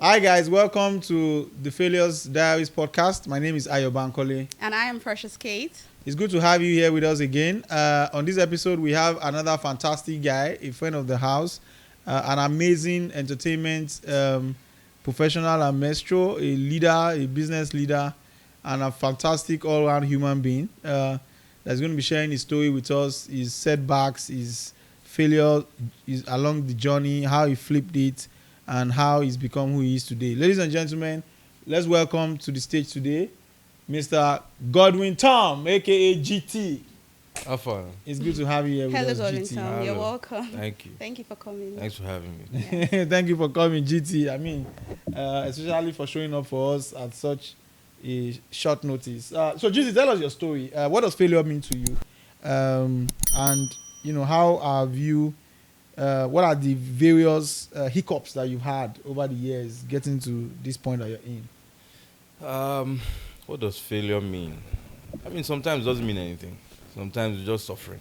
Hi guys, welcome to the Failure Diaries Podcast. My name is Ayo Bankole. And I am Precious Kate. It's good to have you here with us again. On this episode, we have another fantastic guy, a friend of the house, an amazing entertainment professional and maestro, a leader, a business leader, and a fantastic all-round human being that's going to be sharing his story with us, his setbacks, his failure along the journey, how he flipped it, and how he's become who he is today. Ladies and gentlemen, let's welcome to the stage today Mr. Godwin Tom, a.k.a. GT. How far? It's good to have you here with Hello, us, Godwin GT. Tom. Hello. You're welcome. Thank you. Thank you for coming. Thanks for having me. Thank you for coming, GT. I mean, especially for showing up for us at such a short notice. So, GT, tell us your story. What does failure mean to you? And, you know, how have you... what are the various hiccups that you've had over the years getting to this point that you're in? What does failure mean? I mean, sometimes it doesn't mean anything. Sometimes it's just suffering,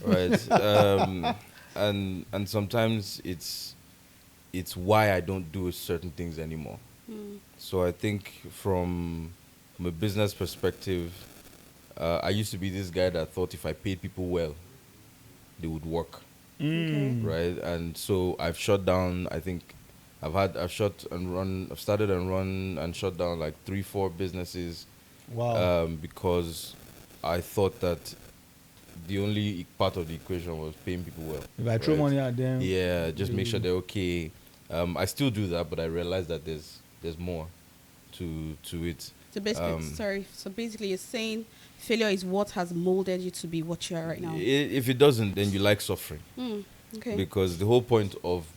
right? And sometimes it's why I don't do certain things anymore. So I think from a business perspective, I used to be this guy that thought if I paid people well, they would work. Okay. Right, and so I've shut down. I think I've started and run and shut down like 3-4 businesses. Wow. Because I thought that the only part of the equation was paying people well. If I throw money at them... Yeah, just make sure they're okay. I still do that, but I realize that there's more to it. So basically, So basically, you're saying failure is what has molded you to be what you are right now. If it doesn't, then you like suffering. Okay. Because the whole point of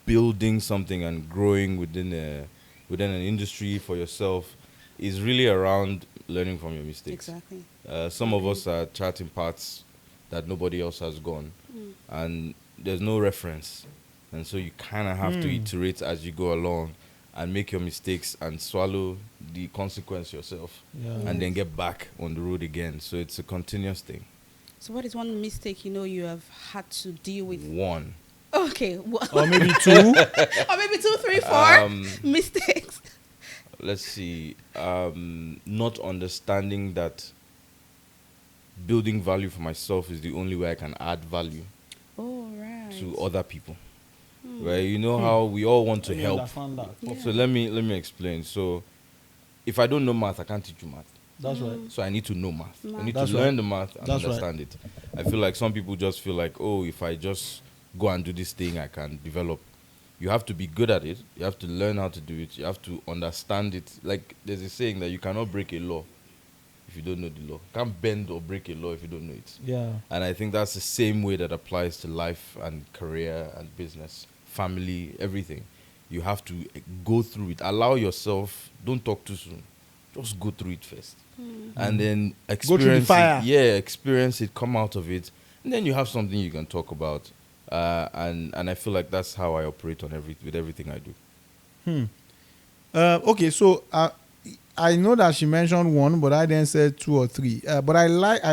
building something and growing within an industry for yourself is really around learning from your mistakes. Exactly. Some of us are charting paths that nobody else has gone, and there's no reference, and so you kind of have to iterate as you go along and make your mistakes and swallow the consequence yourself, and then get back on the road again. So it's a continuous thing. So what is one mistake you have had to deal with? One. Okay. Or maybe 2. Or maybe 2, 3, 4 mistakes. Let's see. Not understanding that building value for myself is the only way I can add value to other people. Right? You know how we all want to help. Understand that. Yeah. So let me explain. So if I don't know math, I can't teach you math. That's right. So I need to know math. I need That's to right. learn the math and That's understand it. I feel like some people just feel like, oh, if I just go and do this thing, I can develop. You have to be good at it. You have to learn how to do it. You have to understand it. Like there's a saying that you cannot break a law if you don't know the law. You can't bend or break a law if you don't know it. Yeah. And I think that's the same way that applies to life and career and business, family, everything. You have to go through it. Allow yourself, don't talk too soon. Just go through it first. And then experience through the fire. it. Yeah, experience it, come out of it. And then you have something you can talk about. And I feel like that's how I operate with everything I do. Okay, so I know that she mentioned 1, but I then said 2 or 3. But I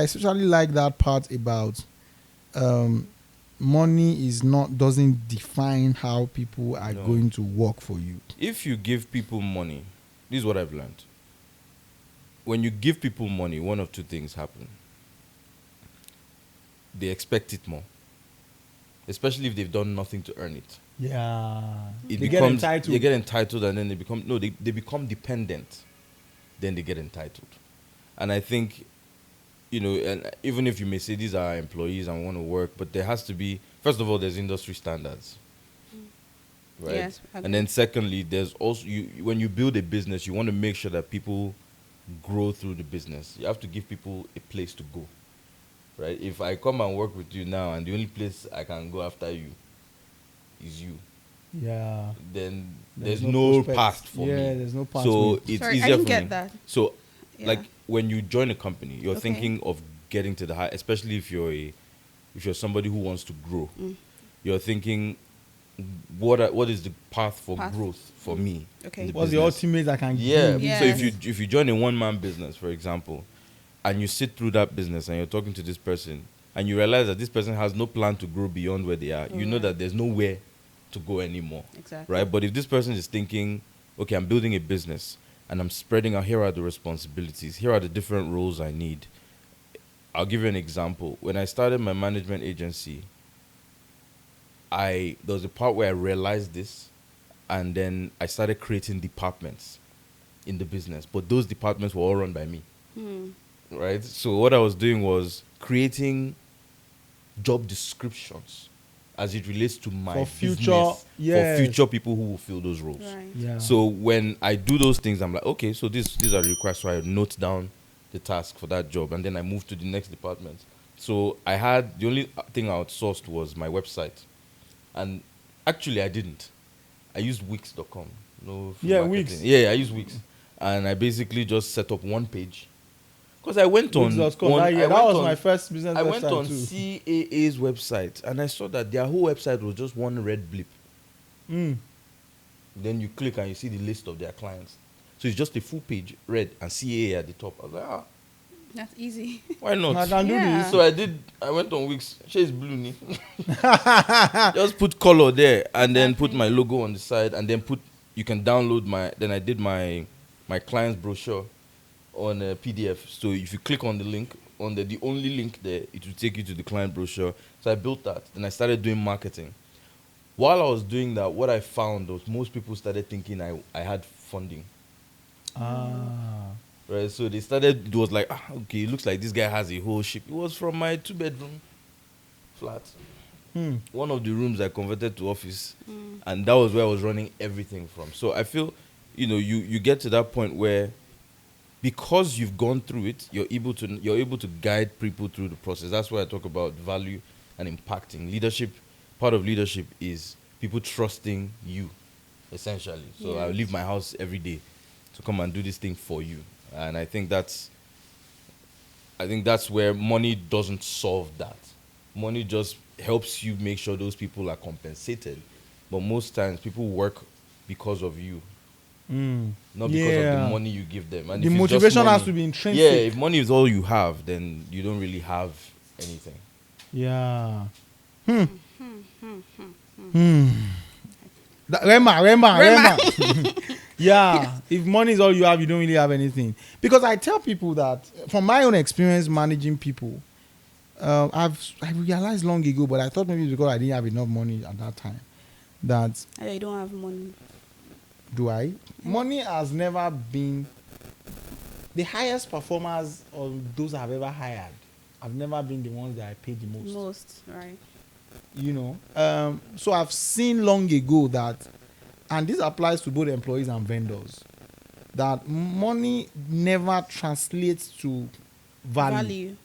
especially like that part about money doesn't define how people are going to work for you. If you give people money, this is what I've learned. When you give people money, one of 2 things happen. They expect it more, especially if they've done nothing to earn it. Yeah. They get entitled. They get entitled, and then they become dependent. Then they get entitled. And I think, and even if you may say these are employees and want to work, but there has to be, first of all, there's industry standards. Right? Yes. And then secondly, there's also, when you build a business, you want to make sure that people grow through the business. You have to give people a place to go. Right? If I come and work with you now and the only place I can go after you is you, yeah, then there's no path for me. Yeah, there's no path. So it's Sorry, easier I didn't for get me. that. So, Yeah. like when you join a company, you're Okay. thinking of getting to the high, especially if you're somebody who wants to grow. You're thinking, what is the path for growth for me? Okay. in the What's the business? ultimate I can Yeah. give? Yeah. So Yes. if you join a one-man business, for example, and you sit through that business and you're talking to this person, and you realize that this person has no plan to grow beyond where they are, you know that there's nowhere to go anymore. Exactly. Right? But if this person is thinking, okay, I'm building a business and I'm spreading out, here are the responsibilities, here are the different roles I need. I'll give you an example. When I started my management agency, there was a part where I realized this, and then I started creating departments in the business. But those departments were all run by me. Right? So what I was doing was creating job descriptions as it relates to my For future, business, yes. for future people who will fill those roles. Right. Yeah. So when I do those things, I'm like, okay, so these are the requests. So I note down the task for that job, and then I move to the next department. So I had, the only thing I outsourced was my website. And actually, I didn't. I used Wix.com. No, Yeah, marketing. Wix. Yeah, I used Wix. And I basically just set up one page. Because I went on... Wix.com. That was my first business website. I went on too. CAA's website, and I saw that their whole website was just one red blip. Then you click and you see the list of their clients. So it's just a full page, red, and CAA at the top. I was like, That's easy. why not? I can do Yeah. this. So I went on Wix. She's blue. Ni. Just put color there, and then put my logo on the side, and then you can download then I did my client's brochure on a PDF. So if you click on the link, on the only link there, it will take you to the client brochure. So I built that. Then I started doing marketing. While I was doing that, what I found was most people started thinking I had funding. Right, so they started, it was like, okay, it looks like this guy has a whole ship. It was from my 2-bedroom flat. One of the rooms I converted to office, and that was where I was running everything from. So I feel, you get to that point where, because you've gone through it, you're able to guide people through the process. That's why I talk about value and impacting. Leadership, part of leadership is people trusting you, essentially. So I leave my house every day to come and do this thing for you. And I think that's where money doesn't solve that. Money just helps you make sure those people are compensated. But most times people work because of you, not because of the money you give them. And The if it's just motivation has money- to be intrinsic. Yeah, if money is all you have, then you don't really have anything. Yeah. Rema. Yeah. If money is all you have, you don't really have anything. Because I tell people that, from my own experience managing people, I realized long ago, but I thought maybe it's because I didn't have enough money at that time. That I don't have money. do I? Money has never been the highest performers or those I've ever hired. Have never been the ones that I paid the most. Right. So I've seen long ago that, and this applies to both employees and vendors, that money never translates to value.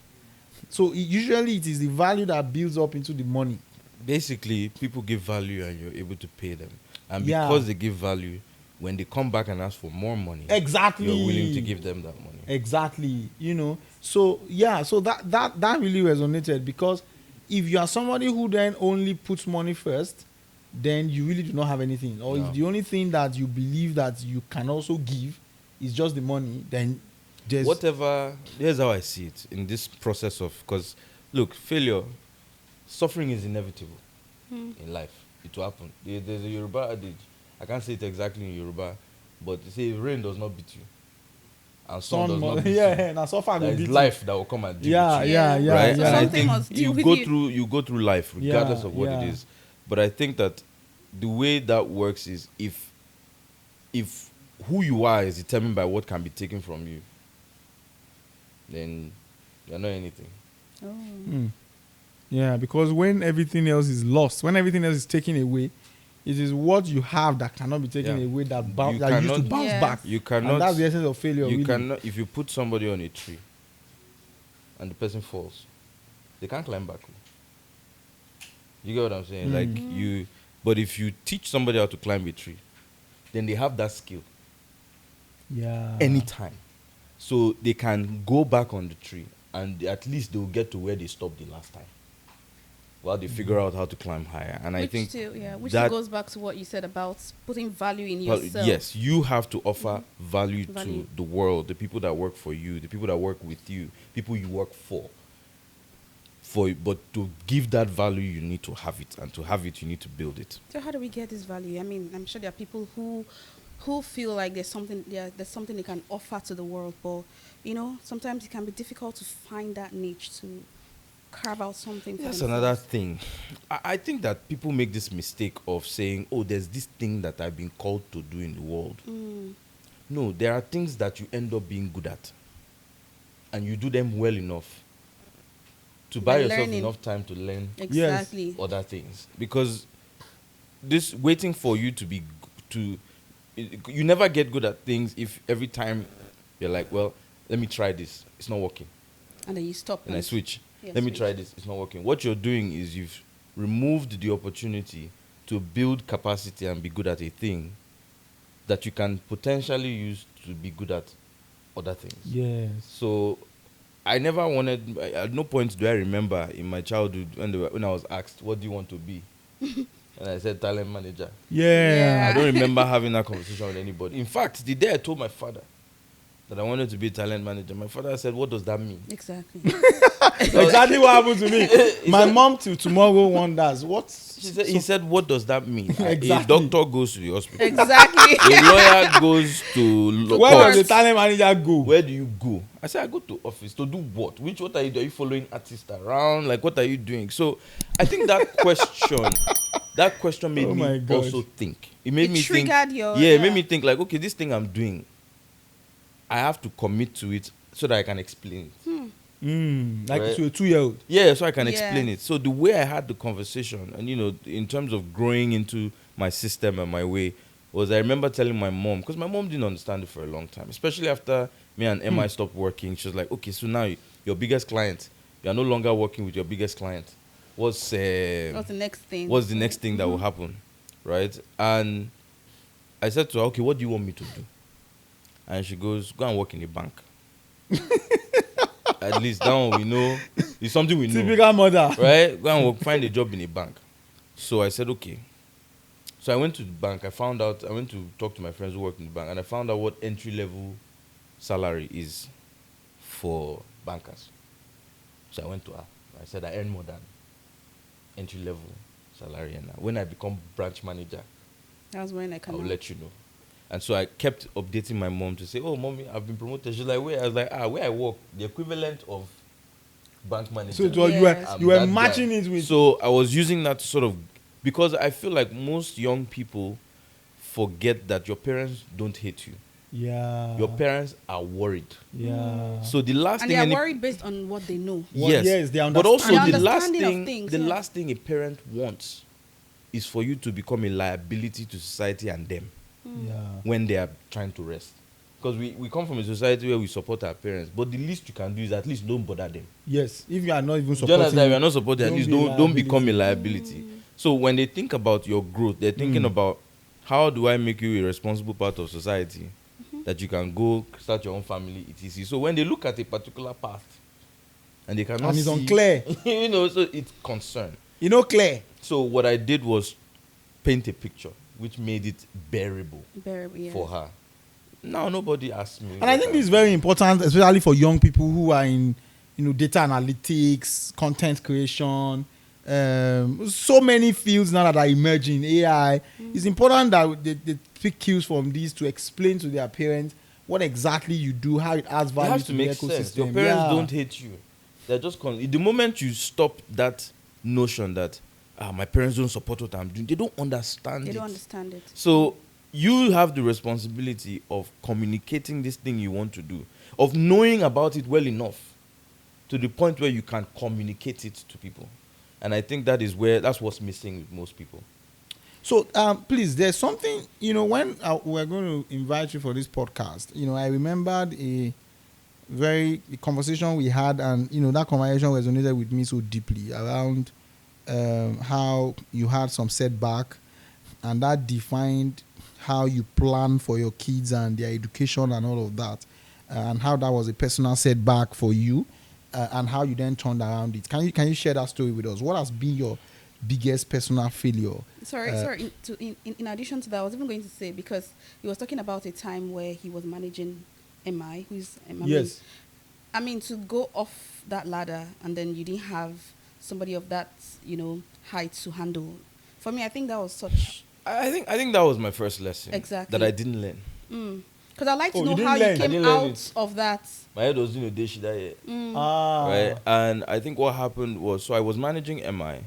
So usually it is the value that builds up into the money. Basically, people give value and you're able to pay them. And because they give value, when they come back and ask for more money, exactly, you're willing to give them that money. Exactly. So that really resonated, because if you are somebody who then only puts money first, then you really do not have anything. Or if the only thing that you believe that you can also give is just the money, then there's here's how I see it in this process of, because look, failure, suffering is inevitable in life. It will happen. There's a Yoruba adage. I can't say it exactly in Yoruba, but they say rain does not beat you, and sun does not beat you. now so far There is life that will come and deal with you. Yeah. Right? So And I something must think deal with you go through life regardless of what it is. But I think that the way that works is if who you are is determined by what can be taken from you, then you're not anything. Yeah, because when everything else is lost, when everything else is taken away, it is what you have that cannot be taken away that used to bounce back. You cannot. And that's the essence of failure. You really. cannot. If you put somebody on a tree and the person falls, they can't climb back. You get what I'm saying? But if you teach somebody how to climb a tree, then they have that skill. Yeah. Anytime. So they can go back on the tree and at least they'll get to where they stopped the last time, while they figure out how to climb higher. And I think which goes back to what you said about putting value in yourself. Yes, you have to offer value to the world, the people that work for you, the people that work with you, people you work for. but to give that value, you need to have it, and to have it, you need to build it. So how do we get this value? I mean, I'm sure there are people who feel like there's something they can offer to the world, but sometimes it can be difficult to find that niche, to carve out something for That's themselves. another thing. I think that people make this mistake of saying, oh, there's this thing that I've been called to do in the world. No, there are things that you end up being good at, and you do them well enough to buy yourself learning. enough time to learn Exactly. other things. Because this waiting for you you never get good at things if every time you're like, well, let me try this, it's not working, And then you stop. and I switch. Yeah, Let me switch. try this, it's not working. What you're doing is you've removed the opportunity to build capacity and be good at a thing that you can potentially use to be good at other things. Yes. So I never wanted, at no point do I remember in my childhood when I was asked, what do you want to be? And I said, talent manager. Yeah. I don't remember having that conversation with anybody. In fact, the day I told my father that I wanted to be a talent manager, my father said, what does that mean? Exactly. Exactly what happened to me. My mom till tomorrow wonders He said, what does that mean? Exactly. A doctor goes to the hospital. Exactly. A lawyer goes to where court. does the talent manager go? Where do you go? I said, I go to office to do what? What are you doing? Are you following artists around? Like, what are you doing? So I think that question made Oh my me God. also think. It made It me think. triggered your- It made yeah. me think like, okay, this thing I'm doing, I have to commit to it so that I can explain it. Like Right. to a 2-year-old. Yeah, so I can Yeah. explain it. So the way I had the conversation, and in terms of growing into my system and my way, was I remember telling my mom, because my mom didn't understand it for a long time, especially after me and Emma stopped working. She was like, okay, so now your biggest client, you are no longer working with your biggest client. What's the next thing that will happen, right? And I said to her, okay, what do you want me to do? And she goes, go and work in a bank. At least that one we know. It's something we know. Typical mother. Right? Go and find a job in a bank. So I said, okay. So I went to the bank. I went to talk to my friends who work in the bank, and I found out what entry-level salary is for bankers. So I went to her. I said, I earn more than entry-level salary. And when I become branch manager, That was when I will let you know. And so I kept updating my mom to say, oh, mommy, I've been promoted. She's like, where? I was like, where I work, the equivalent of bank manager. So it was, Yes. you were that matching guy. it with. So I was using that to sort of, because I feel like most young people forget that your parents don't hate you. Yeah. Your parents are worried. Yeah. So the last And thing they are worried based on what they know. Yes, they but also understand. the Their last understanding of thing, things, the yeah. last thing a parent wants is for you to become a liability to society and them Yeah. when they are trying to rest. Because we come from a society where we support our parents, but the least you can do is at least don't bother them. Yes. If you are not even Do you supporting. understand? We are not supporting. At don't least be a don't become a liability. liability. So when they think about your growth, they're thinking about how do I make you a responsible part of society that you can go start your own family, etc. So when they look at a particular path and they cannot And it's see, unclear. so it's concern. Clear. So what I did was paint a picture which made it bearable Yeah. for her. Now nobody asks me. And I think this is very important, especially for young people who are in, data analytics, content creation, so many fields now that are emerging, AI. It's important that they pick cues from these to explain to their parents what exactly you do, how it adds It value has to to the make ecosystem. sense. Your parents Yeah. don't hate you. They're just the moment you stop that notion that my parents don't support what I'm doing, they don't understand They it. don't understand it. So you have the responsibility of communicating this thing you want to do, of knowing about it well enough to the point where you can communicate it to people. And I think that's what's missing with most people. So, please, there's something, when we're going to invite you for this podcast, I remembered a conversation we had, and, that conversation resonated with me so deeply around how you had some setback, and that defined how you plan for your kids and their education and all of that, and how that was a personal setback for you, and how you then turned around it. Can you share that story with us? What has been your biggest personal failure? Sorry. In addition to that, I was even going to say, because he was talking about a time where he was managing MI, who's Yes. I mean, to go off that ladder and then you didn't have somebody of that, height to handle. For me, I think that was such... I think that was my first lesson. Exactly. That I didn't learn. Because I'd like to Oh, know you how didn't you learn? came I didn't learn out it. of that. My head was doing a day shit that year. Ah. Right? And I think what happened was, so I was managing MI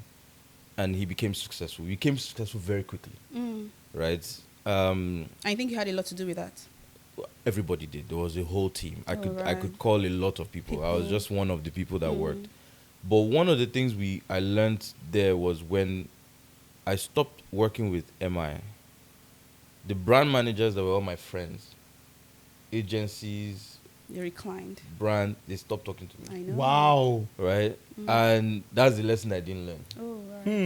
and he became successful. He became successful very quickly. Right? I think you had a lot to do with that. Everybody did. There was a whole team. I Right. could call a lot of people. I was People. just one of the people that worked. But one of the things I learned there was when I stopped working with MI, the brand managers that were all my friends, agencies, You reclined. brand, they stopped talking to I me. know. Wow. Right? And that's the lesson I didn't learn. Oh,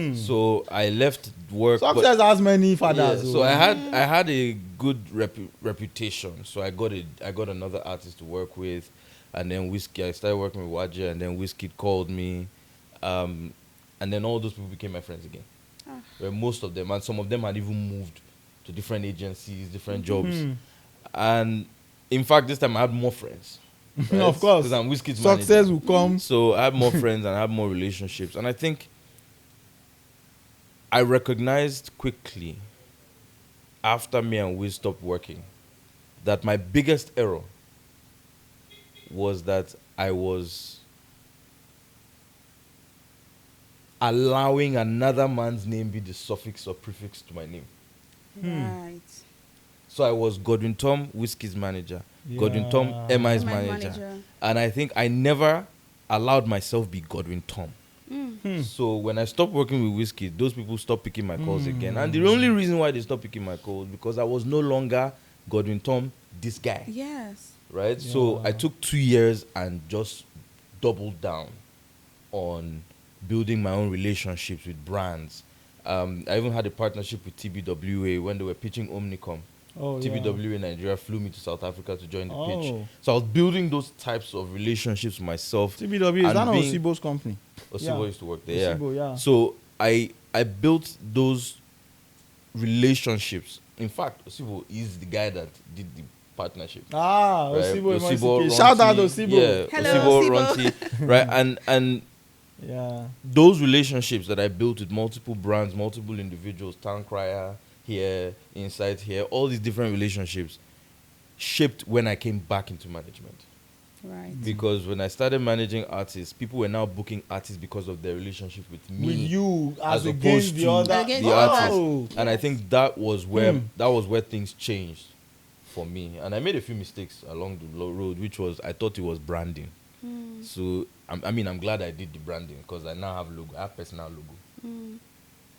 right. So I left work. but- Success has many Yeah, fathers. so I had a good reputation. So I got another artist to work with, and then Wizkid. I started working with Wajir, and then Wizkid called me, and then all those people became my friends again. Where most of them, and some of them had even moved to different agencies, different jobs, and in fact, this time I had more friends. Right? Of course. Because I'm Wizkid's Success manager. will come. So I had more friends and I had more relationships. And I think I recognized quickly after me and Wiz stopped working that my biggest error was that I was allowing another man's name be the suffix or prefix to my name. Right. So I was Godwin Tom, Wizkid's manager. Godwin Tom, Yeah. MI's MI's manager. manager. And I think I never allowed myself be Godwin Tom. So when I stopped working with Wizkid, those people stopped picking my calls again. And the only reason why they stopped picking my calls because I was no longer Godwin Tom, this guy. Yes. Right? So I took 2 years and just doubled down on building my own relationships with brands. I even had a partnership with TBWA when they were pitching Omnicom. TBWA Nigeria flew me to South Africa to join the pitch. So I was building those types of relationships myself. TBW is and that not being- Osibo's company? Osibo used to work there. Osibo, yeah. So I built those relationships. In fact, Osibo is the guy that did the partnership. Ah, Right? Osibo. Ronti, Shout out Osibo. Yeah, Hello, Osibo, Osibo. Ronti, right? And Yeah. those relationships that I built with multiple brands, multiple individuals, Town Crier here, Insight here, all these different relationships shaped when I came back into management. Right. Because when I started managing artists, people were now booking artists because of their relationship with me. With you as, as against opposed the to other. Against the artist. Wow. And I think that was where Hmm. things changed for me. And I made a few mistakes along the road, which was I thought it was branding. So I'm glad I did the branding because I now have logo. I have personal logo.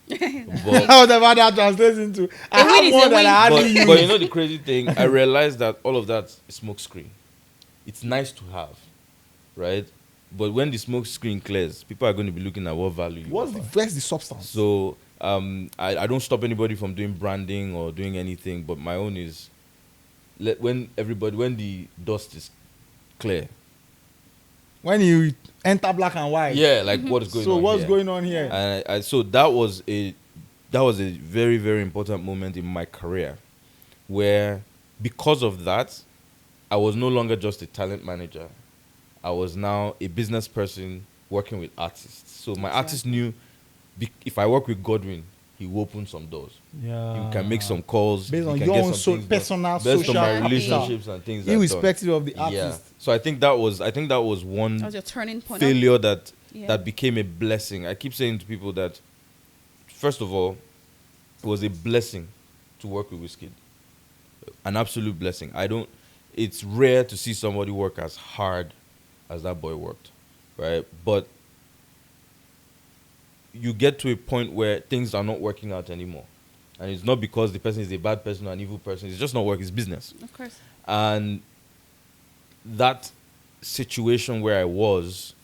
But, Whatever that translates into. I win have is one a that win. I hardly use. but you know the crazy thing, I realized that all of that is smoke screen. It's nice to have, right? But when the smoke screen clears, people are going to be looking at what value you What's the offer. where's the substance? So I don't stop anybody from doing branding or doing anything, but my own is when the dust is clear. When you enter black and white. Yeah, like what is going on So what's here? going on here? And so that was a very, very important moment in my career where because of that, I was no longer just a talent manager. I was now a business person working with artists. So my artist knew if I work with Godwin, he will open some doors. Yeah. You can make some calls. Based you on can your get own some things done personal based social on my capital. relationships and things I've done. Irrespective of the artist. Yeah. So I think that was one That was your turning point. failure that Yeah. that became a blessing. I keep saying to people that first of all, it was a blessing to work with Wizkid. An absolute blessing. It's rare to see somebody work as hard as that boy worked. Right? But you get to a point where things are not working out anymore. And it's not because the person is a bad person or an evil person. It's just not work. It's business. Of course. And that situation where I was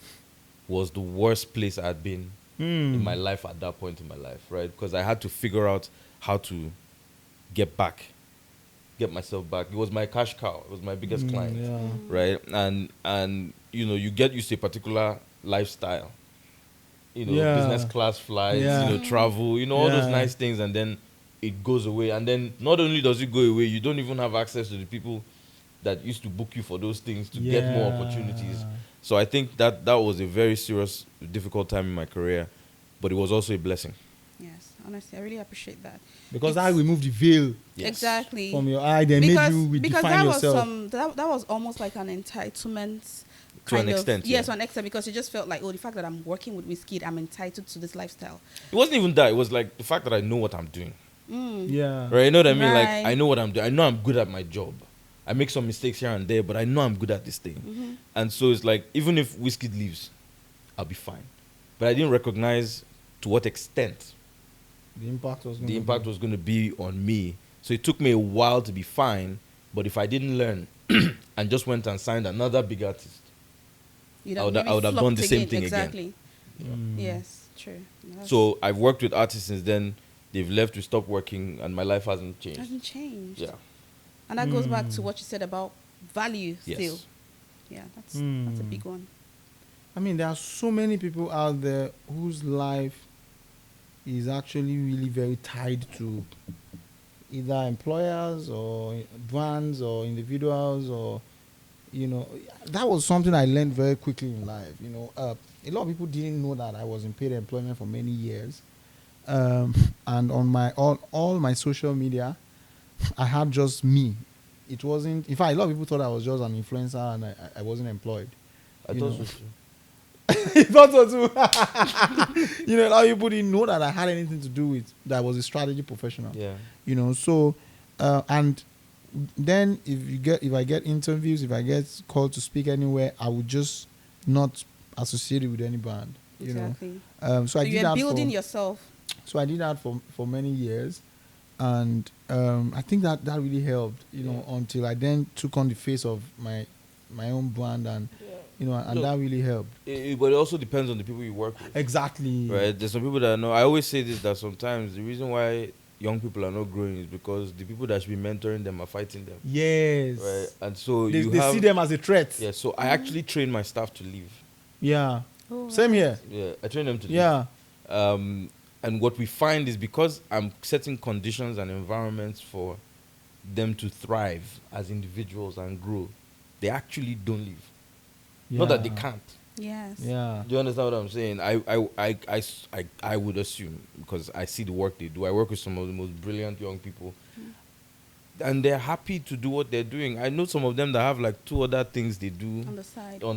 the worst place I had been in my life at that point in my life, right? Because I had to figure out how to get myself back. It was my cash cow. It was my biggest client, Yeah. right? And you get used to a particular lifestyle. Yeah. Business class flights, Yeah. travel, all those Yeah. nice things, and then it goes away. And then not only does it go away, you don't even have access to the people that used to book you for those things to get more Yeah. opportunities. So I think that was a very serious, difficult time in my career, but it was also a blessing. Yes, honestly, I really appreciate that. Because It's- that removed the veil Yes. Exactly. from your eye, then because made you because redefine that yourself. was that was almost like an entitlement To an kind of extent, yeah, yeah. to an extent, because you just felt like, oh, the fact that I'm working with Wizkid, I'm entitled to this lifestyle. It wasn't even that. It was like the fact that I know what I'm doing. Yeah. Right? You know what I mean? Like, Right. I know what I'm doing. I know I'm good at my job. I make some mistakes here and there, but I know I'm good at this thing. Mm-hmm. And so it's like, even if Wizkid leaves, I'll be fine. But I didn't recognize to what extent The impact was the impact was going to be on me. So it took me a while to be fine. But if I didn't learn and just went and signed another big artist, You'd I would maybe have done flopped the same again. thing again. Exactly. Yes, true. That's- So I've worked with artists since then. They've left, we stopped working, and my life hasn't it changed. hasn't changed. Yeah. And that goes back to what you said about value Yes. still. Yeah, that's a big one. I mean, there are so many people out there whose life is actually really very tied to either employers or brands or individuals, or, you know, that was something I learned very quickly in life. You know, a lot of people didn't know that I was in paid employment for many years. And on my all my social media, I had just me. It wasn't, in fact, a lot of people thought I was just an influencer and I wasn't employed. I You thought know. so too. I thought so too. You know, a lot of people didn't know that I had anything to do with that. I was a strategy professional. Yeah. You know, so and then if I get interviews, if I get called to speak anywhere, I would just not associate it with any brand. You Exactly. know, so I did you're that building for, yourself. so I did that for many years, and I think that really helped. You know, until I then took on the face of my own brand, and you know, and Look, that really helped. But it also depends on the people you work with. Exactly. Right? There's some people that know. I always say this, that sometimes the reason why young people are not growing is because the people that should be mentoring them are fighting them. Yes. Right? And so They have, see them as a threat. Yeah, so I actually train my staff to leave. Yeah. Oh, Same here. Yeah, I train them to leave. Yeah. And what we find is because I'm setting conditions and environments for them to thrive as individuals and grow, they actually don't leave. Not that they can't. Yes. Yeah. Do you understand what I'm saying? I would assume, because I see the work they do. I work with some of the most brilliant young people, and they're happy to do what they're doing. I know some of them that have like 2 other things they do On the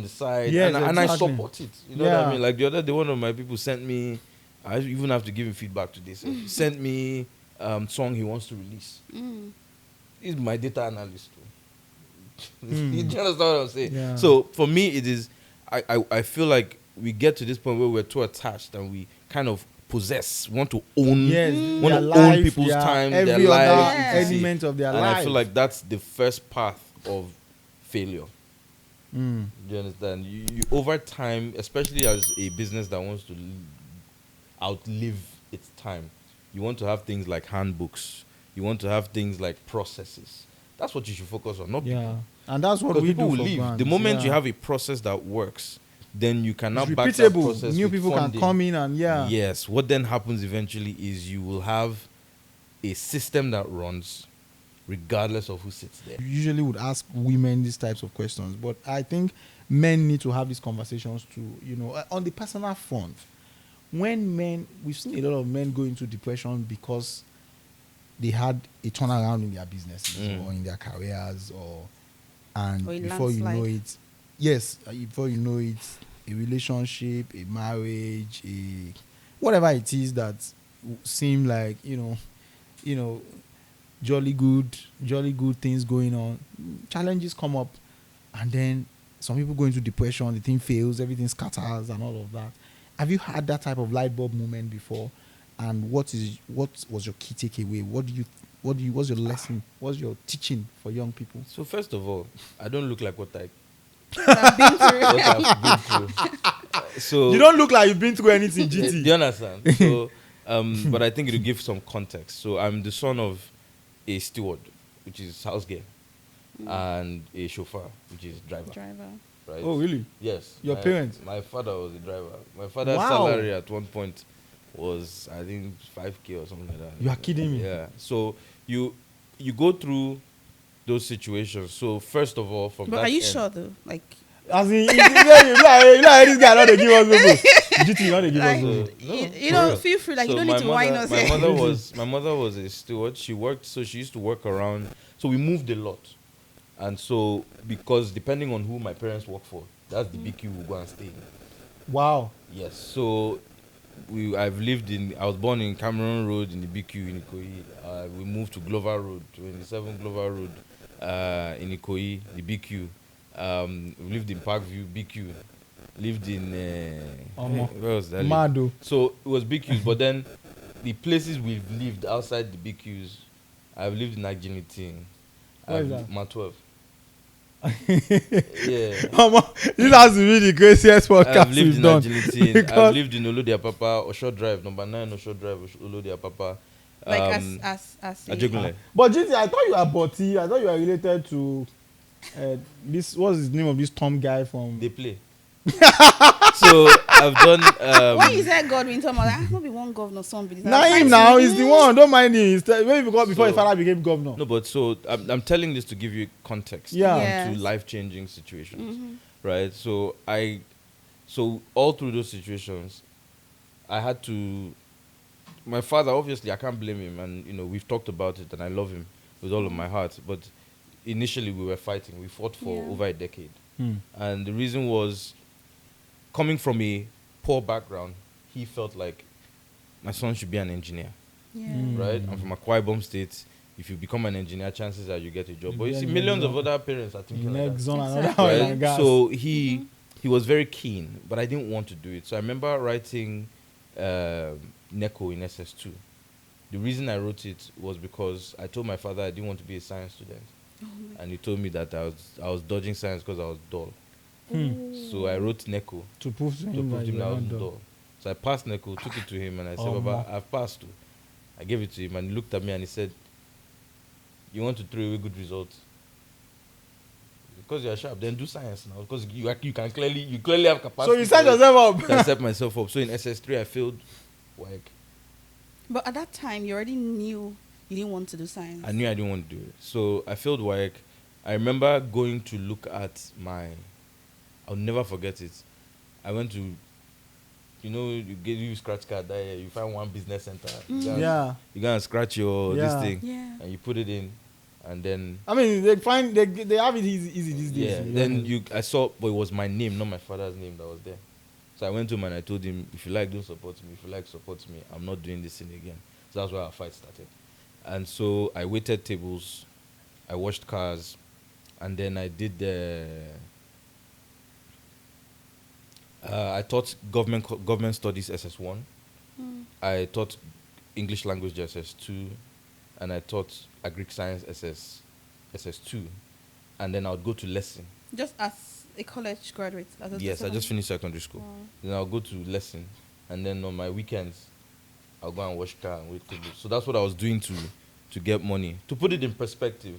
side. Yes, and I exactly. support it. You know what I Yeah. mean? Like the other day, one of my people sent me. I even have to give him feedback today. So he sent me song he wants to release. He's my data analyst too. You understand what I'm saying? Yeah. So for me, it is. I feel like we get to this point where we're too attached and we kind of want to own, Yes. want Their to life, own people's time, their every other lives, Yes. element of their and life. I feel like that's the first path of failure. Mm. Do you understand? You over time, especially as a business that wants to outlive its time, you want to have things like handbooks. You want to have things like processes. That's what you should focus on, not Yeah. And that's what because we people do will for leave. brands. The moment yeah. you have a process that works, then you can now It's back that repeatable. process New with people funding. can come in and Yes. What then happens eventually is you will have a system that runs regardless of who sits there. You usually would ask women these types of questions, but I think men need to have these conversations too. You know, on the personal front, we've seen a lot of men go into depression because they had a turnaround in their businesses or in their careers, and Or a before you know landslide. it, yes, before you know it, a relationship, a marriage, whatever it is that seem like you know, jolly good things going on. Challenges come up, and then some people go into depression. The thing fails, everything scatters, and all of that. Have you had that type of light bulb moment before? And what was your key takeaway? What's your lesson? What's your teaching for young people? So first of all, I don't look like what I've I've been through. So You don't look like you've been through anything, do you GT. understand? So, but I think it'll give some context. So I'm the son of a steward, which is house girl, and a chauffeur, which is driver. Right? Oh, really? Yes. Your my, parents? My father was a driver. My father's Wow. salary at one point was, I think, 5K or something like that. You are kidding me. Yeah. So you go through those situations. So first of all, from But that are you end- sure though? Like, As in, you like this guy not to give us people. GT not to give us Like, people. you know, feel free. Like, you don't my need to whine us. My mother was a steward. She worked, so she used to work around. So we moved a lot, and so because depending on who my parents work for, that's the BQ we go and stay in. Wow. Yes. So I was born in Cameron Road in the BQ in Ikoyi. We moved to Glover Road, 27 Glover Road, in Ikoyi, the BQ. We lived in Parkview, BQ. Lived in where was that? Mado. So it was BQs, but then the places we've lived outside the BQs, I've lived in Nigerian. Where is that? Mat 12. This has to be the craziest podcast I've lived we've in done. Nigerian. I've lived in Olodia Papa, Osho Drive, number 9 Osho Drive, Olodia Papa. Like as Ajegunle. But GT, I thought you were Botti. I thought you were related to this. What's his name of this Tom guy from? They play. So I've done. when you said Godwin Tom, I was like, not be one governor, somebody. Not him now. He's the one. Don't mind him. Before his father became governor. No, but so I'm telling this to give you context. Yeah. Yes. To life-changing situations, right? So all through those situations, I had to. My father, obviously, I can't blame him, and we've talked about it, and I love him with all of my heart. But initially, we were fighting. We fought for over a decade, and the reason was coming from a poor background. He felt like my son should be an engineer, right? I'm from Akwa Ibom State. If you become an engineer, chances are you get a job. But you see, millions of other parents are thinking like that. Right? So he was very keen, but I didn't want to do it. So I remember writing NECO in SS2. The reason I wrote it was because I told my father I didn't want to be a science student, and he told me that I was dodging science because I was dull. So I wrote NECO to prove to him that I was dull. So I passed NECO, took it to him, and I said, Baba, I've passed. I gave it to him, and he looked at me and he said, "You want to throw away good results? Because you are sharp, then do science now. Because you clearly have capacity." So you set yourself up. I set myself up. So in SS3 I failed WAEC. But at that time, you already knew you didn't want to do science. I knew I didn't want to do it. So I failed WAEC. I remember going to look at I'll never forget it. I went to, you scratch card there, you find one business center. You go and scratch your this thing, and you put it in, and then. I mean, they have it easy these days. Yeah. Then I saw, but it was my name, not my father's name, that was there. So I went to him and I told him, if you like, don't support me. If you like, support me. I'm not doing this thing again. So that's where our fight started. And so I waited tables, I washed cars, and then I did I taught government studies SS1. I taught English language SS2, and I taught Agric Science SS2, and then I would go to lesson. Just as a college graduate? Yes, I just finished secondary school. Then I'll go to lesson, and then on my weekends, I'll go and wash car and wait tables. So that's what I was doing to get money. To put it in perspective,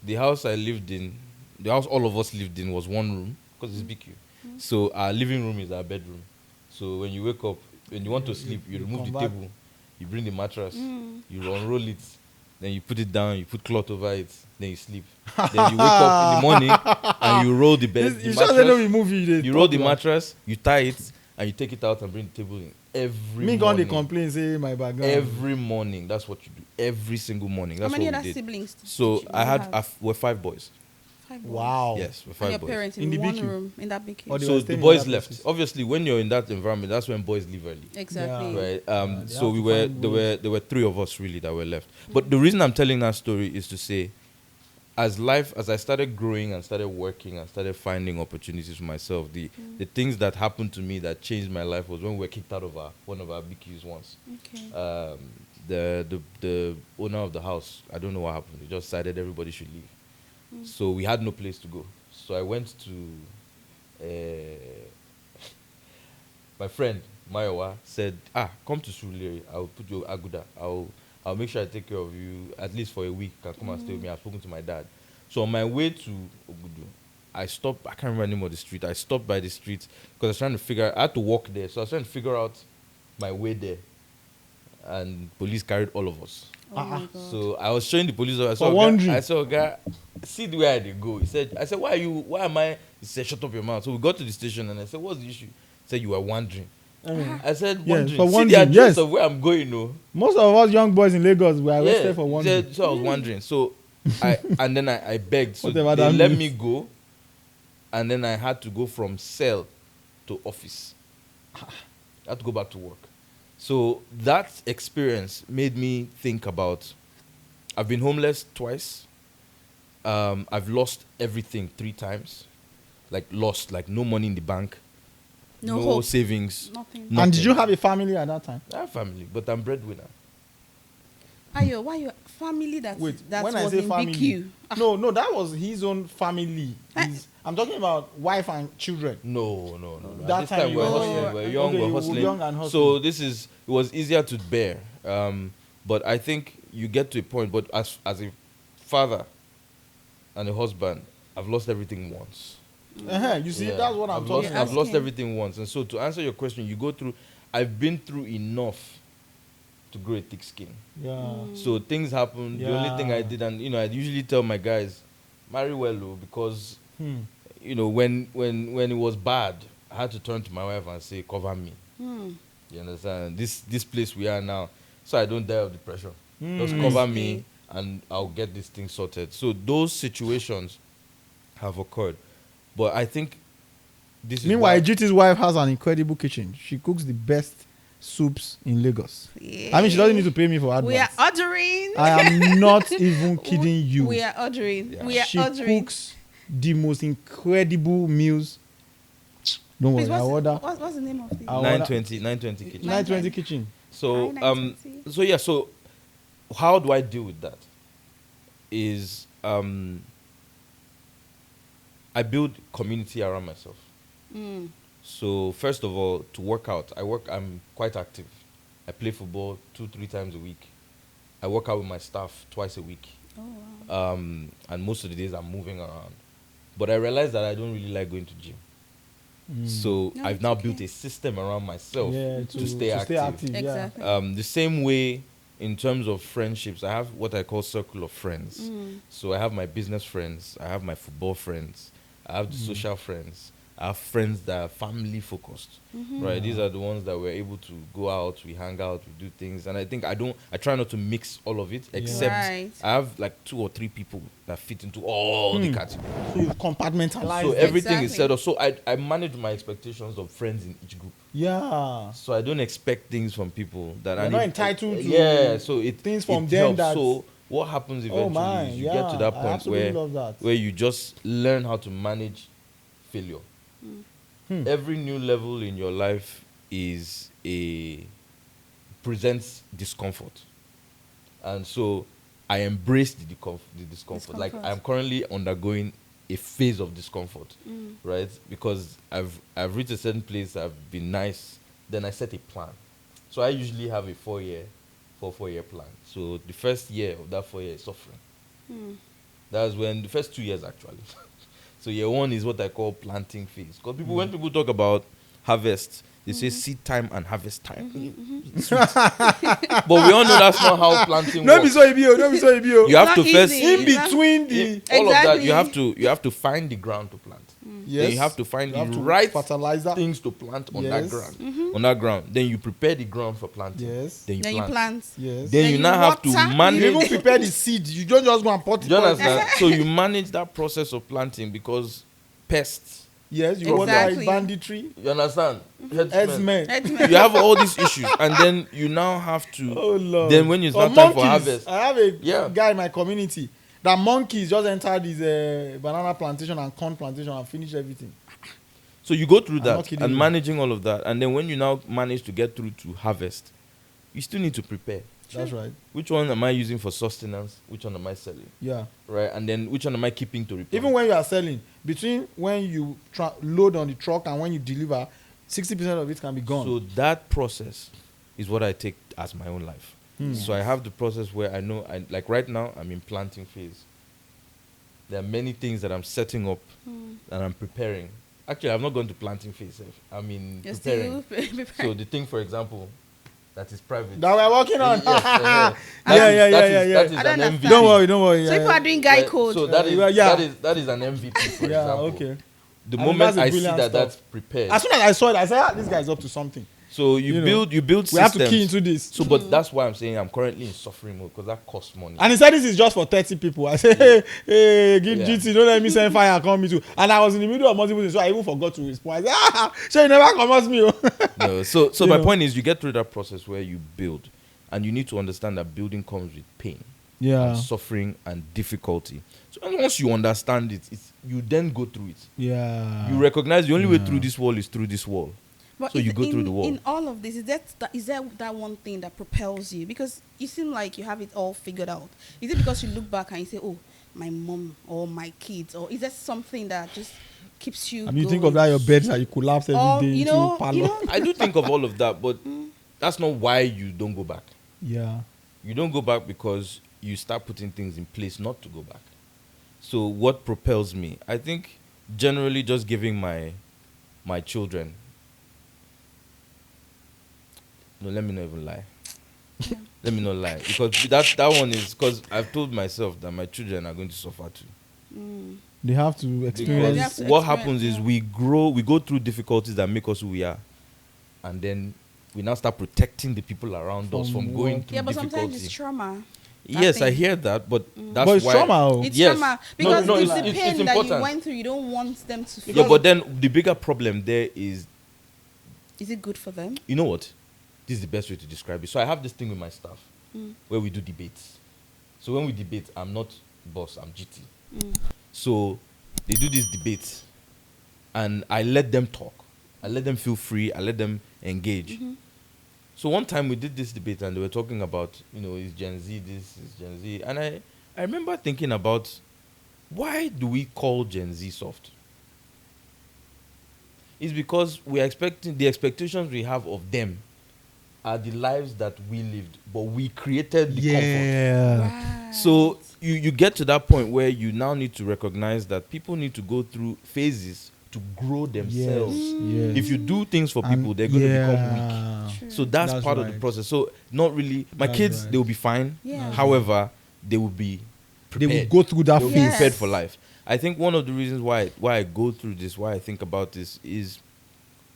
the house all of us lived in was one room, because it's BQ. So our living room is our bedroom. So when you wake up, when you want to sleep, you remove the table, you bring the mattress, you unroll it, then you put it down, you put cloth over it, then you sleep. Then you wake up in the morning and you roll the bed. You roll the mattress, you tie it, and you take it out and bring the table in. Every morning. Me gonna complain, say my background. Every morning, that's what you do. Every single morning. That's How many what other we did. siblings? So we're 5 boys. 5 boys. Wow. Yes, we're 5 And your boys. parents In the in one BQ? room in that big Or house. So the boys left. Obviously, when you're in that environment, that's when boys leave early. Exactly. Right. they So have to find there were 3 of us really that were left. But the reason I'm telling that story is to say, as I started growing and started working and started finding opportunities for myself, the things that happened to me that changed my life was when we were kicked out of one of our BQs once. Okay. The owner of the house, I don't know what happened. He just decided everybody should leave. So we had no place to go. So I went to my friend Mayowa said, come to Surulere. I'll put you Aguda. I'll make sure I take care of you at least for a week. You can come and stay with me. I've spoken to my dad. So on my way to Ogudu, I stopped. I can't remember the name of the street. I stopped by the street because I was trying to I had to walk there. So I was trying to figure out my way there. And police carried all of us. Oh my God. So I was showing the police officer. For wondering. I saw a guy, see the way they go. I said, why am I? He said, shut up your mouth. So we got to the station and I said, what's the issue? He said, you were wandering. I said, wandering. for See wandering, the address yes. of where I'm going, no? Most of us young boys in Lagos were arrested for wandering. So I was wondering. So I begged. So Whatever they that let means. me go. And then I had to go from cell to office. I had to go back to work. So that experience made me think about, I've been homeless twice. I've lost everything 3 times. Like no money in the bank. No hope. Savings. Nothing. And did you have a family at that time? I have family, but I'm breadwinner. Ayo, why your family that Wait, that when I was say in family, BQ? no, that was his own family. I'm talking about wife and children. No. That At this time time you we're were- hustling. We're young. Okay, you We're were hustling. young and hustling. So it was easier to bear. But I think you get to a point. But as a father and a husband, I've lost everything once. You see, Yeah. that's what I'm talking I've about. lost asking. everything once. And so to answer your question, I've been through enough to grow a thick skin. Yeah. So things happen. The only thing I did, and I usually tell my guys, marry well, because when it was bad, I had to turn to my wife and say, cover me. You understand? This place we are now, so I don't die of depression. Just cover me, and I'll get this thing sorted. So those situations have occurred, but I think this is Meanwhile, why- GT's wife has an incredible kitchen. She cooks the best soups in Lagos. Yeah. I mean, she doesn't need to pay me for advice. We are ordering. I am not even kidding you. We are ordering. Yeah. We are She ordering. cooks the most incredible meals. Don't worry, Please, I order. what's the name of the? I'll 920 kitchen. 920 kitchen. So Hi, 920. so how do I deal with that? Is I build community around myself. So first of all, to work out, I'm quite active. I play football 2-3 times a week. I work out with my staff twice a week. Oh wow. And most of the days I'm moving around. But I realized that I don't really like going to gym. So No, I've it's now okay. built a system around myself Yeah, to stay active. Exactly. The same way in terms of friendships, I have what I call circle of friends. So I have my business friends, I have my football friends, I have the social friends, I have friends that are family focused. Right? These are the ones that we're able to go out, we hang out, we do things. And I think I try not to mix all of it, except Right. I have like 2 or 3 people that fit into all the categories. So you've compartmentalized. So it. everything is Exactly. set up. So I manage my expectations of friends in each group. Yeah. So I don't expect things from people that You're I not need. entitled to Yeah, so things from it them helps. that- So what happens eventually Oh my, is you yeah. get to that I point absolutely love that. where you just learn how to manage failure. Every new level in your life presents discomfort, and so I embrace the discomfort. Like Discomfort. I'm currently undergoing a phase of discomfort, right? Because I've reached a certain place, I've been nice, then I set a plan. So I usually have a 4-year plan. So the first year of that 4 year is suffering. That's when the first 2 years actually. So year 1 is what I call planting phase. Because when people talk about harvest, they say seed time and harvest time. It's sweet. But we all know that's not how planting No be works. so ibio, no be so ibio. You have Not to first easy. In between the all of that. Exactly. You have to find the ground to plant. yes, Then you have to find you have the to right fertilizer. things to plant on that Yes. ground. On that ground, then you prepare the ground for planting. Yes. Then you Then you plant. plant. Yes. Then Then you you now have to water. manage. You even prepare the seed. You don't just go and pot it. Do you understand? So you manage that process of planting because pests. Yes, you water Exactly. it, banditry, You understand? herdsmen. Headsman. You have all these issues, and then you now have to. Oh Lord. Then when it's Or not time for monkeys. harvest, I have a Yeah. guy in my community that monkeys just entered his banana plantation and corn plantation and finished everything. so you go through I'm not that kidding and you. managing all of that, and then when you now manage to get through to harvest, you still need to prepare. That's right. Which one am I using for sustenance? Which one am I selling? Yeah. Right, and then which one am I keeping to replenish? Even when you are selling, between when you load on the truck and when you deliver, 60% of it can be gone. So that process is what I take as my own life. So I have the process where I know, like right now, I'm in planting phase. There are many things that I'm setting up and I'm preparing. Actually, I've not gone to planting phase. I'm in You're preparing. still preparing. So the thing, for example, that is private. That we're working on. Yes, Yeah. That is I an don't MVP. understand. Don't worry. So people are doing guy code. So that is Yeah. that is an MVP, for example. Okay. The I mean, moment that's a I see brilliant that stuff. that's prepared. As soon as I saw it, I said, this guy's up to something. So you build systems. We have to key into this. So, but that's why I'm saying I'm currently in suffering mode because that costs money. And he said this is just for 30 people. I said, hey, give Yeah. GT, don't let me send fire, come me too. And I was in the middle of multiple things, so I even forgot to respond. I said, so you never come at me. No, so my point is you get through that process where you build, and you need to understand that building comes with pain, and suffering and difficulty. So and once you understand it, you then go through it. Yeah. You recognize the only way through this wall is through this wall. But So you go through the wall. In all of this, is that one thing that propels you? Because you seem like you have it all figured out. Is it because you look back and you say, oh, my mom or my kids? Or is that something that just keeps you I mean, you think going? of that, your beds that you collapse every Or, day you into know, parlor. I do think of all of that, but that's not why you don't go back. Yeah. You don't go back because you start putting things in place not to go back. So what propels me? I think generally just giving my children. No, let me not even lie. Let me not lie. Because that one is because I've told myself that my children are going to suffer too. They have to experience. They have to What experience, happens is yeah. we go through difficulties that make us who we are. And then we now start protecting the people around us from going through Yeah, but difficulty. sometimes it's trauma. Yes, I thing. hear that, but that's But it's why trauma. Oh. It's Yes. trauma. Because No, it's it's- the it's pain that you important. went through. You don't want them to feel. Yeah, but then the bigger problem there is, Is it good for them? you know what? This is the best way to describe it. So I have this thing with my staff where we do debates. So when we debate, I'm not boss, I'm GT. So they do these debates and I let them talk. I let them feel free. I let them engage. So one time we did this debate and they were talking about, is Gen Z this, is Gen Z. And I remember thinking about, why do we call Gen Z soft? It's because we are expecting, the expectations we have of them are the lives that we lived, but we created the comfort. Yeah. Right. So you get to that point where you now need to recognize that people need to go through phases to grow themselves. Yes. If you do things for people, they're going to become weak. True. So that's part of the right. process. So not really, my That's kids, right. they will be fine. Yeah. However, they will be They prepared. will go through that They'll be phase. Yes. prepared for life. I think one of the reasons why I go through this, why I think about this is,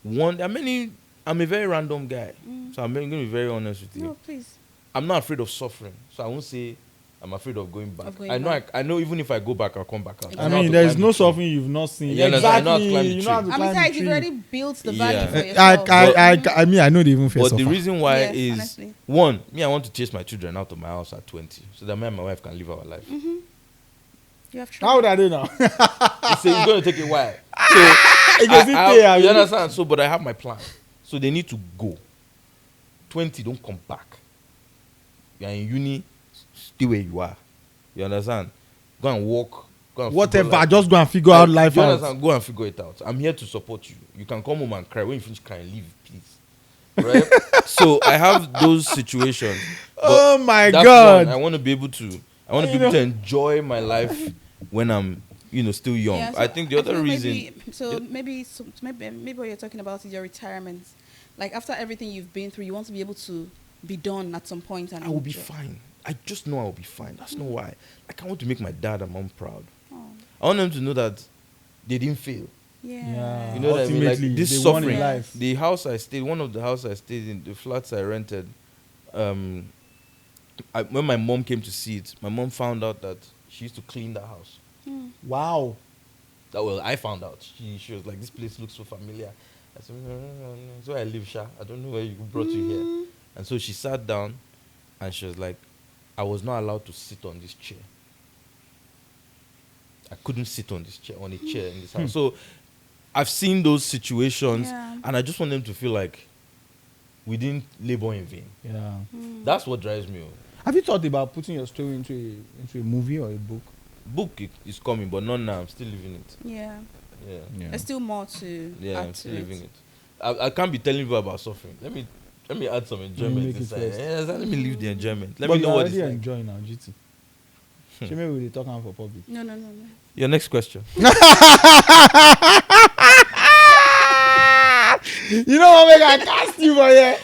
one, I'm a very random guy. So I'm going to be very honest with you. No, please. I'm not afraid of suffering. So I won't say I'm afraid of going back. Of going I know back. I know even if I go back, I'll come back out. I know how mean, to there is climb no the tree. suffering you've not seen. You understand? I know how to Exactly. climb the You know how to tree. And climb besides, the you've tree. already built the value Yeah. for yourself. I mean, I know they even feel But suffer. the reason why Yes, is, honestly. one, me, I want to chase my children out of my house at 20 so that me and my wife can live our life. You have How would I do now? It's going to take a while. So, It goes in there, you you- understand? So, but I have my plan. So they need to go. 20, don't come back. You are in uni, stay where you are. You understand? Go and walk. Go and Whatever, figure life just go and figure out life you out. understand? Go and figure it out. I'm here to support you. You can come home and cry. When you finish crying, leave, please. Right? So I have those situations. But Oh my that's God. one. I want to be able to enjoy my life when I'm, still young. Yeah, so I think the other feel reason. maybe what you're talking about is your retirement. Like after everything you've been through, you want to be able to be done at some point. And I will be enjoy. fine. I just know I will be fine. That's not why. Like, I want to make my dad and mom proud. Oh, I want them to know that they didn't fail. yeah. You know what I mean? Like, Ultimately, this they won in suffering. life. The house I stayed, one of the houses I stayed in, the flats I rented, when my mom came to see it, my mom found out that she used to clean the house. Wow. I found out. She was like, this place looks so familiar. I said, it's where I live, Sha. I don't know where you brought you here. And so she sat down and she was like, I was not allowed to sit on this chair. I couldn't sit on this chair, on a chair in this house. So I've seen those situations and I just want them to feel like we didn't labor in vain. Yeah. That's what drives me. Have you thought about putting your story into a movie or a book? Book is coming, but not now. I'm still living it. Yeah. Yeah. There's still more to Yeah, add I'm to still it. living it. I can't be telling you about suffering. Let me add some enjoyment make it inside. first. Yes, let me leave the enjoyment. Let But me know you're what it's already like. enjoying now, GT. So maybe we'll talk for public. No. Your next question. You know what, make I cast you for here.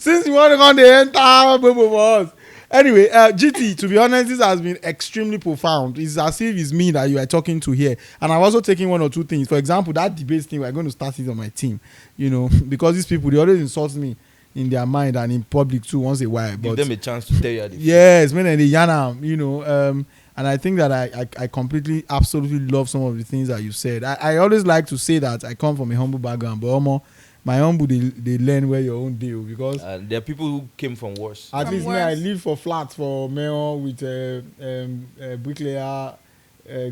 Since you want to come the entire both of us. Anyway, GT, to be honest, this has been extremely profound. It's as if it's me that you are talking to here. And I'm also taking one or two things. For example, that debate thing, we're going to start it on my team. You know, because these people, they always insult me in their mind and in public too once a while. Give them a chance to tell you. Yes, man, and they yarn, you know. And I think that I completely, absolutely love some of the things that you said. I always like to say that I come from a humble background, but almost my humble, they learn where your own deal, because there are people who came from worse. At From least me, worse. I live for flats for mayor with bricklayer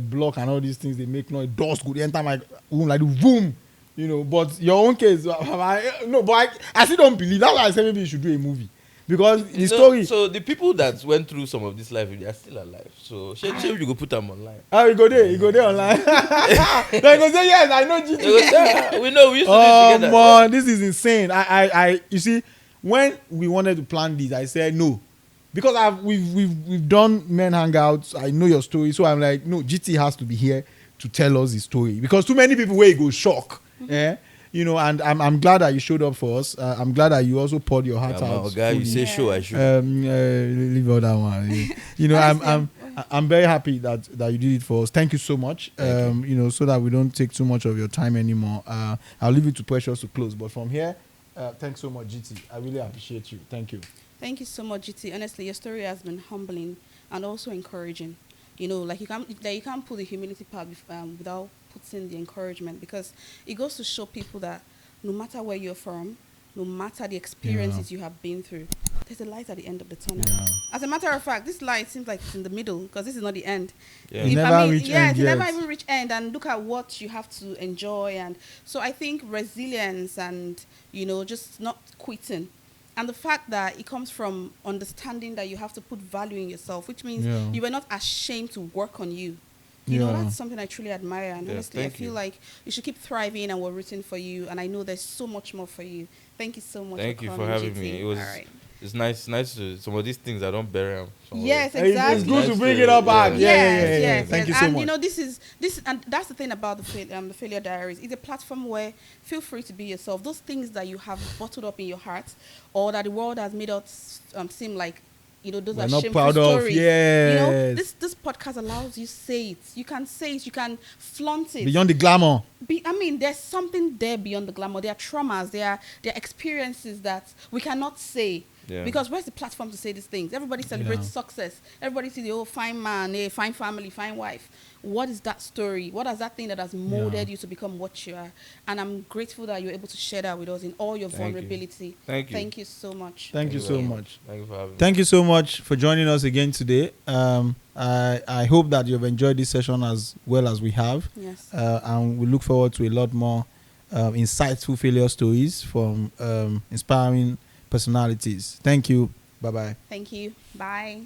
block and all these things. They make noise. Doors could enter my room like boom, you know. But your own case, I still don't believe. That's why I say maybe you should do a movie. Because the story. So the people that went through some of this life, they are still alive. So shame you go put them online. Oh, you go there online. They go say yes, I know GT. They go say, we know we used to do it together. Man, this is insane. You see, when we wanted to plan this, I said no, because we've done men hangouts. I know your story, so I'm like, no, GT has to be here to tell us his story, because too many people where go shock. Yeah. You know, and I'm glad that you showed up for us. I'm glad that you also poured your heart out. Guy, you say show, I should. Leave all that one. You know, I'm very happy that you did it for us. Thank you so much. You know, so that we don't take too much of your time anymore. I'll leave it to Precious to close. But from here, thanks so much, GT. I really appreciate you. Thank you. Thank you so much, GT. Honestly, your story has been humbling and also encouraging. You know, like you can't put the humility part without putting the encouragement, because it goes to show people that no matter where you're from, no matter the experiences you have been through, there's a light at the end of the tunnel. Yeah. As a matter of fact, this light seems like it's in the middle, because this is not the end. Yeah. It never even reach end, and look at what you have to enjoy. And so I think resilience and, you know, just not quitting. And the fact that it comes from understanding that you have to put value in yourself, which means you were not ashamed to work on you. You know, that's something I truly admire. And honestly, I feel like you should keep thriving, and we're rooting for you. And I know there's so much more for you. Thank you so much. Thank you for having me. It's nice to some of these things I don't bury them. Yes, exactly. It's good to bring it up back. Yeah. Thank you so much. And you know, this, and that's the thing about the Failure Diaries. It's a platform where feel free to be yourself. Those things that you have bottled up in your heart, or that the world has made us seem like, you know, those are shameful proud stories. Of. Yes. You know, this podcast allows you say it. You can say it. You can flaunt it. Beyond the glamour. There's something there beyond the glamour. There are traumas. There are experiences that we cannot say. Yeah. Because where's the platform to say these things? Everybody celebrates success. Everybody sees the fine man, fine family, fine wife. What is that story? What is that thing that has molded you to become what you are? And I'm grateful that you're able to share that with us in all your vulnerability. Thank you so much. Thank you so much. Thank you for having me. Thank you so much for joining us again today. I hope that you've enjoyed this session as well as we have. Yes. And we look forward to a lot more insightful failure stories from inspiring personalities. Thank you. Bye-bye. Thank you. Bye.